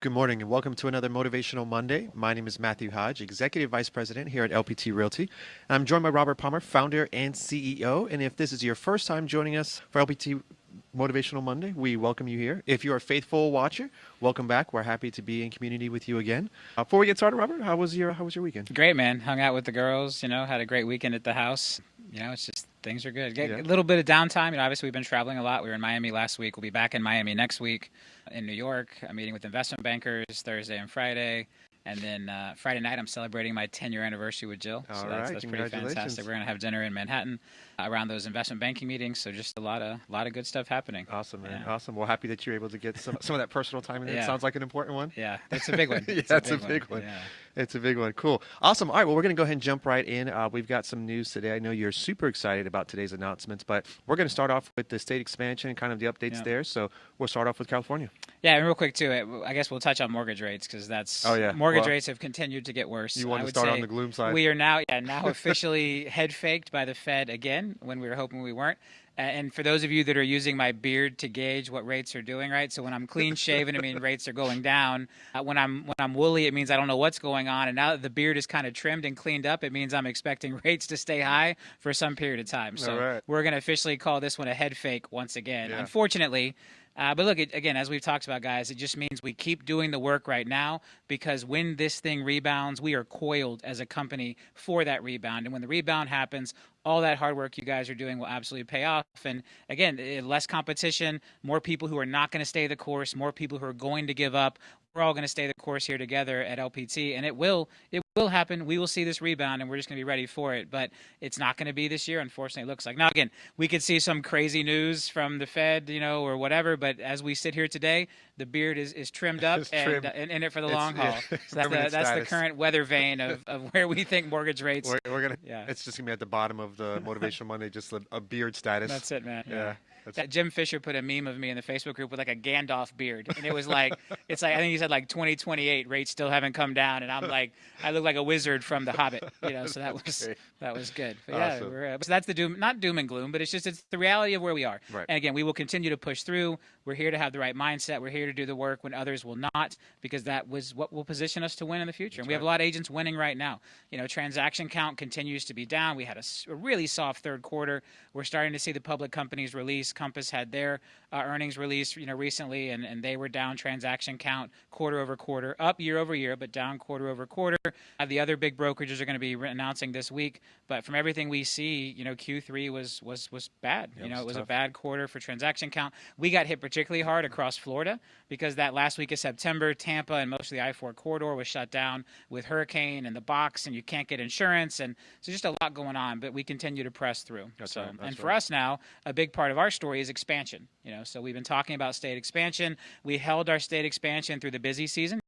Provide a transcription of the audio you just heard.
Good morning and welcome to another Motivational Monday. My name is Matthew Hodge, Executive Vice President here at LPT Realty. I'm joined by Robert Palmer, Founder and CEO. And if this is your first time joining us for LPT Motivational Monday, we welcome you here. If you're a faithful watcher, welcome back. We're happy to be in community with you again. Before we get started, Robert, how was your weekend? Great, man. Hung out with the girls, had a great weekend at the house. It's just things are good. Get Yeah. a little bit of downtime. Obviously we've been traveling a lot. We were in Miami last week. We'll be back in Miami next week. In New York, I'm meeting with investment bankers Thursday and Friday. And then Friday night, I'm celebrating my 10-year anniversary with Jill. All So right, that's pretty congratulations. fantastic. We're going to have dinner in Manhattan around those investment banking meetings. So just a lot of good stuff happening. Awesome, man. Yeah. Awesome. Well, happy that you're able to get some of that personal time in there. It Yeah. sounds like an important one. Yeah, it's a big one. Yeah, it's a big one. Yeah. It's a big one. Cool. Awesome. All right. Well, we're going to go ahead and jump right in. We've got some news today. I know you're super excited about today's announcements, but we're going to start off with the state expansion and kind of the updates Yeah. there. So we'll start off with California. Yeah, and real quick too, I guess we'll touch on mortgage rates because that's mortgage rates have continued to get worse. You want I to would start say on the gloom side? we are now officially head faked by the Fed again when we were hoping we weren't. And for those of you that are using my beard to gauge what rates are doing, right? So when I'm clean shaven, it means rates are going down. When I'm woolly, it means I don't know what's going on. And now that the beard is kind of trimmed and cleaned up, it means I'm expecting rates to stay high for some period of time. So All right. we're going to officially call this one a head fake once again. Yeah. Unfortunately. But look, again, as we've talked about, guys, it just means we keep doing the work right now because when this thing rebounds, we are coiled as a company for that rebound. And when the rebound happens, all that hard work you guys are doing will absolutely pay off. And again, less competition, more people who are not going to stay the course, more people who are going to give up. We're all going to stay the course here together at LPT, and it will happen. We will see this rebound, and we're just going to be ready for it. But it's not going to be this year, unfortunately. It looks like now. Again, we could see some crazy news from the Fed, or whatever. But as we sit here today, the beard is trimmed up and in it for the long haul. Yeah, So that's the current weather vane of where we think mortgage rates. We're gonna. Yeah. It's just gonna be at the bottom of the Motivational Monday, just a beard status. That's it, man. Yeah. That Jim Fisher put a meme of me in the Facebook group with like a Gandalf beard, and it was like, it's like I think he said like 2028 rates still haven't come down, and I'm like, I look like a wizard from The Hobbit, So that was good. But yeah, Awesome. so that's the not doom and gloom, but it's the reality of where we are. Right. And again, we will continue to push through. We're here to have the right mindset. We're here to do the work when others will not, because that was what will position us to win in the future. And we have a lot of agents winning right now. Transaction count continues to be down. We had a really soft third quarter. We're starting to see the public companies release. Compass had their earnings release, recently, and they were down transaction count quarter over quarter, up year over year, but down quarter over quarter. The other big brokerages are going to be announcing this week, but from everything we see, Q3 was bad. Yeah, It was a tough. bad quarter for transaction count. We got hit particularly hard across Florida because that last week of September, Tampa and most of the I-4 corridor was shut down with hurricane and the box, and you can't get insurance, and so just a lot going on. But we continue to press through. That's So, right, that's and for right. us now, a big part of our story is expansion. So we've been talking about state expansion. We held our state expansion through the busy season.